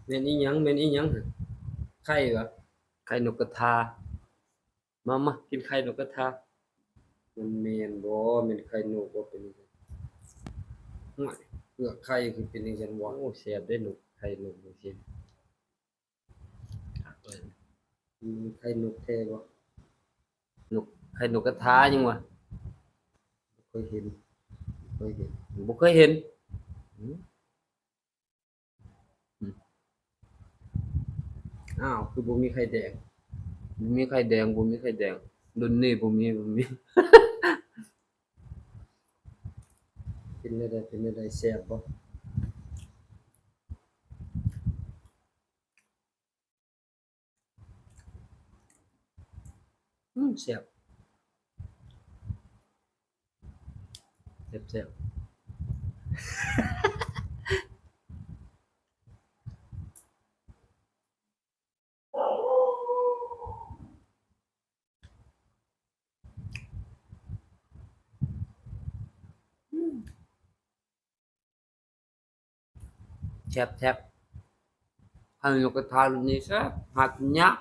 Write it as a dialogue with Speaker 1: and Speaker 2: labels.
Speaker 1: แม่นอีหยังแม่นอีหยังหั่นไข่เหรอไข่นกกระทามากินไข่นกกระทามันแม่นบ่แม่นไข่นกบ่เป็นจั่งซั้นฮ้วยเปลือกไข่คือเป็นจั่งซั้นวะโอ้แซ่บเด้นกไข่นกจั่งซี้คักเลยไข่นกแท้บ่นกไข่นกกระทายังวะบ่เคยเห็นบ่เคยเห็นอืออืออ้าวคือบ่มีไข่แดงบ่มีไข่แดงรุ่นนี้บ่มีเป็นจั่งใดแซ่บบ่แซ่บแซ่บๆแซ่บๆไข่นกกระทารุ่นนี้แซ่บหากินยาก